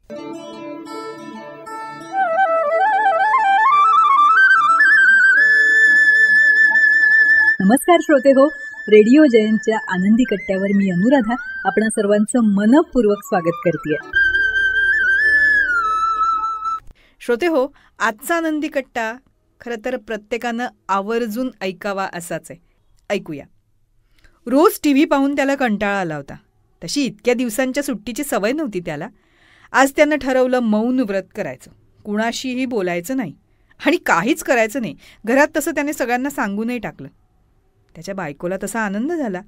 नमस्कार श्रोते हो, रेडिओ जयंतच्या आनंदी कट्ट्यावर मी अनुराधा आपणा सर्वांचं मनपूर्वक स्वागत करते. श्रोते हो, आजचा आनंदी कट्टा खरं तर प्रत्येकानं आवर्जून ऐकावा असाच आहे. ऐकूया. रोज टीव्ही पाहून त्याला कंटाळा आला होता. तशी इतक्या दिवसांच्या सुट्टीची सवय नव्हती त्याला. आज त्यानं ठरवलं मौन व्रत करायचं, कुणाशीही बोलायचं नाही आणि काहीच करायचं नाही. घरात तसं त्याने सगळ्यांना सांगूनही टाकलं. त्याच्या बायकोला तसा आनंद झाला.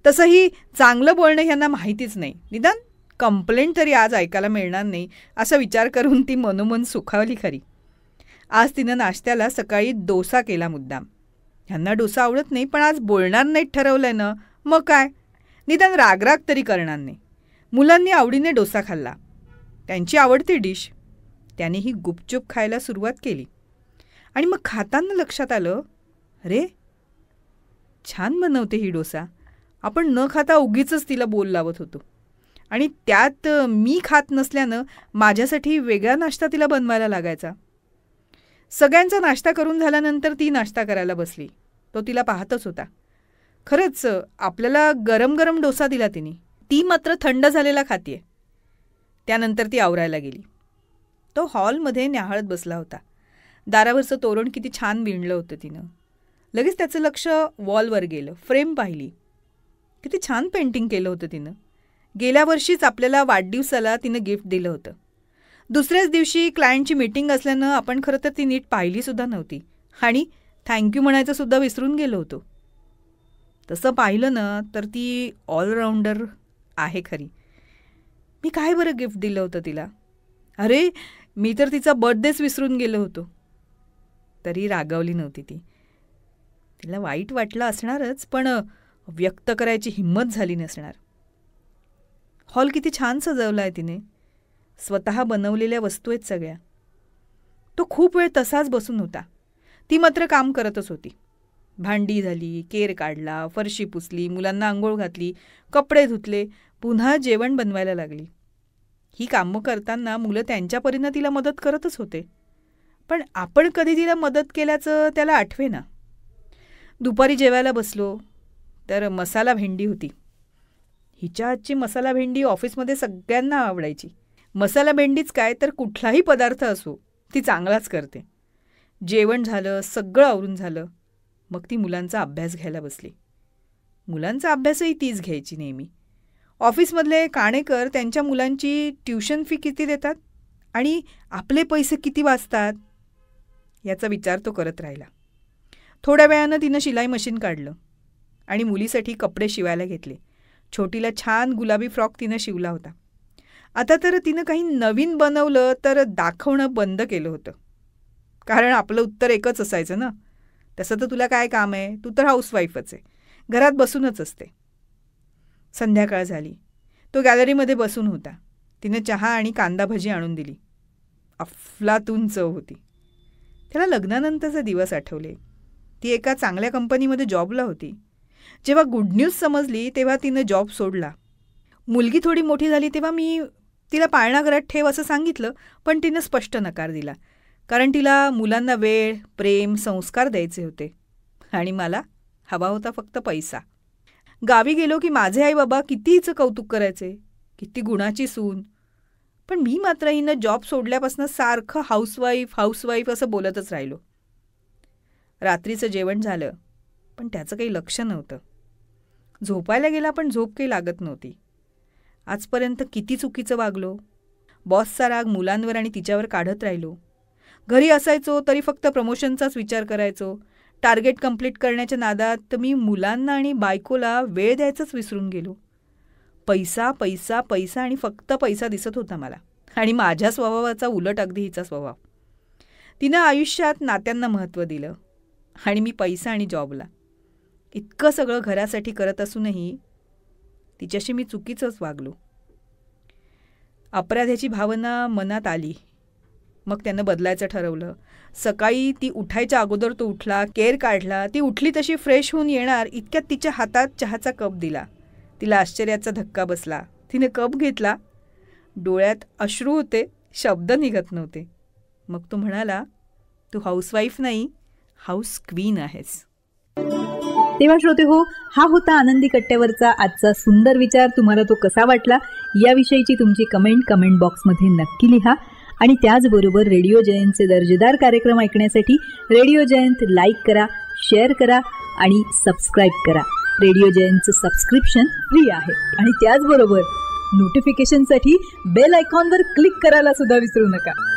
तसंही चांगलं बोलणं ह्यांना माहितीच नाही. निदान कंप्लेंट तरी आज ऐकायला मिळणार नाही असा विचार करून ती मनोमन सुखावली खरी. आज तिनं नाश्त्याला सकाळी डोसा केला मुद्दाम. ह्यांना डोसा आवडत नाही, पण आज बोलणार नाहीत ठरवलंय ना, मग काय, निदान रागराग तरी करणार नाही. मुलांनी आवडीने डोसा खाल्ला, त्यांची आवडती डिश. त्यानेही गुपचूप खायला सुरुवात केली आणि मग खाताना लक्षात आलं, अरे छान बनवते ही डोसा. आपण न खाता उगीचच तिला बोल लावत होतो आणि त्यात मी खात नसल्यानं माझ्यासाठी वेगळा नाश्ता तिला बनवायला लागायचा. सगळ्यांचा नाश्ता करून झाल्यानंतर ती नाश्ता करायला बसली. तो तिला पाहतच होता. खरंच आपल्याला गरम गरम डोसा दिला तिने, ती मात्र थंड झालेला खातीये. त्यानंतर ती आवरायला गेली. तो हॉलमध्ये न्याहाळत बसला होता. दारावरचं तोरण किती छान विणलं होतं तिनं. लगेच त्याचं लक्ष वॉलवर गेलं. फ्रेम पाहिली. किती छान पेंटिंग केलं होतं तिनं. गेल्या वर्षीच आपल्याला वाढदिवसाला तिनं गिफ्ट दिलं होतं. दुसऱ्याच दिवशी क्लायंटची मीटिंग असल्यानं आपण खरं तर ती नीट पाहिलीसुद्धा नव्हती आणि थँक्यू म्हणायचं सुद्धा विसरून गेलो होतो. तसं पाहिलं ना तर ती ऑलराऊंडर आहे खरी. मी काय बरं गिफ्ट दिलं होतं तिला? अरे मी तर तिचा बर्थडेच विसरून गेलो होतो. तरी रागावली नव्हती ती. तिला वाईट वाटलं असणारच, पण व्यक्त करायची हिंमत झाली नसणार. हॉल किती छान सजवला आहे तिने. स्वतः बनवलेल्या वस्तू आहेत सगळ्या. तो खूप वेळ तसाच बसून होता. ती मात्र काम करतच होती. भांडी झाली, केर काढला, फरशी पुसली, मुलांना आंघोळ घातली, कपडे धुतले, पुन्हा जेवण बनवायला लागली. ही कामं करताना मुलं त्यांच्या परीनं तिला मदत करतच होते, पण आपण कधी तिला मदत केल्याचं त्याला आठवेना. दुपारी जेवायला बसलो तर मसाला भेंडी होती. हिच्या हातची मसाला भेंडी ऑफिसमध्ये सगळ्यांना आवडायची. मसाला भेंडीच काय तर कुठलाही पदार्थ असो ती चांगलाच करते. जेवण झालं, सगळं आवरून झालं. मग ती मुलांचा अभ्यास घ्यायला बसली. मुलांचा अभ्यासही तीच घ्यायची नेहमी. ऑफिसमधले काणेकर त्यांच्या मुलांची ट्युशन फी किती देतात आणि आपले पैसे किती वाचतात याचा विचार तो करत राहिला. थोड्या वेळानं तिनं शिलाई मशीन काढलं आणि मुलीसाठी कपडे शिवायला घेतले. छोटीला छान गुलाबी फ्रॉक तिनं शिवला होता. आता तर तिनं काही नवीन बनवलं तर दाखवणं बंद केलं होतं, कारण आपलं उत्तर एकच असायचं ना, तसं तर तुला काय काम आहे, तू तर हाऊसवाईफच आहे, घरात बसूनच असते. संध्याकाळ झाली. तो गॅलरीमध्ये बसून होता. तिनं चहा आणि कांदा भजी आणून दिली. अफलातून चव होती. त्याला लग्नानंतरचे दिवस आठवले. ती एका चांगल्या कंपनीमध्ये जॉबला होती. जेव्हा गुड न्यूज समजली तेव्हा तिनं जॉब सोडला. मुलगी थोडी मोठी झाली तेव्हा मी तिला पाळणाघरात ठेव असं सांगितलं, पण तिनं स्पष्ट नकार दिला, कारण तिला मुलांना वेळ, प्रेम, संस्कार द्यायचे होते आणि मला हवा होता फक्त पैसा. गावी गेलो की माझे आई बाबा किती हिचं कौतुक करायचे, किती गुणाची सून, पण मी मात्र हिनं जॉब सोडल्यापासून सारखं हाऊसवाईफ असं बोलतच राहिलो. रात्रीचं जेवण झालं, पण त्याचं काही लक्ष नव्हतं. झोपायला गेला पण झोप काही लागत नव्हती. आजपर्यंत किती चुकीचं वागलो. बॉसचा राग मुलांवर आणि तिच्यावर काढत राहिलो. घरी असायचो तरी फक्त प्रमोशनचाच विचार करायचो. टार्गेट कंप्लीट करण्याच्या नादात मी मुलांना आणि बायकोला वेळ द्यायचंच विसरून गेलो. पैसा पैसा पैसा आणि फक्त पैसा दिसत होता मला, आणि माझ्या स्वभावाचा उलट अगदी हिचा स्वभाव. तिनं आयुष्यात नात्यांना महत्त्व दिलं आणि मी पैसा आणि जॉबला. इतकं सगळं घरासाठी करत असूनही तिच्याशी मी चुकीचंच वागलो. अपराध्याची भावना मनात आली. मग त्यानं बदलायचं ठरवलं. सकाळी ती उठायच्या अगोदर तो उठला, केर काढला. ती उठली तशी फ्रेश होऊन येणार इतक्यात तिच्या हातात चहाचा कप दिला. तिला आश्चर्याचा धक्का बसला. तिने कप घेतला डोळ्यात अश्रू होते, शब्द निघत नव्हते. मग तो म्हणाला, तू हाऊसवाईफ नाही, हाऊस क्वीन आहेस. तेव्हा श्रोते हो, हा होता आनंदी कट्ट्यावरचा आजचा सुंदर विचार. तुम्हाला तो कसा वाटला याविषयीची तुमची कमेंट बॉक्समध्ये नक्की लिहा. आणि त्याचबरोबर रेडिओ जयंतचे दर्जेदार कार्यक्रम ऐकण्यासाठी रेडिओ जयंत लाईक करा, शेअर करा आणि सबस्क्राईब करा. रेडिओ जयंतचं सबस्क्रिप्शन फ्री आहे. आणि त्याचबरोबर नोटिफिकेशनसाठी बेल आयकॉनवर क्लिक करायला सुद्धा विसरू नका.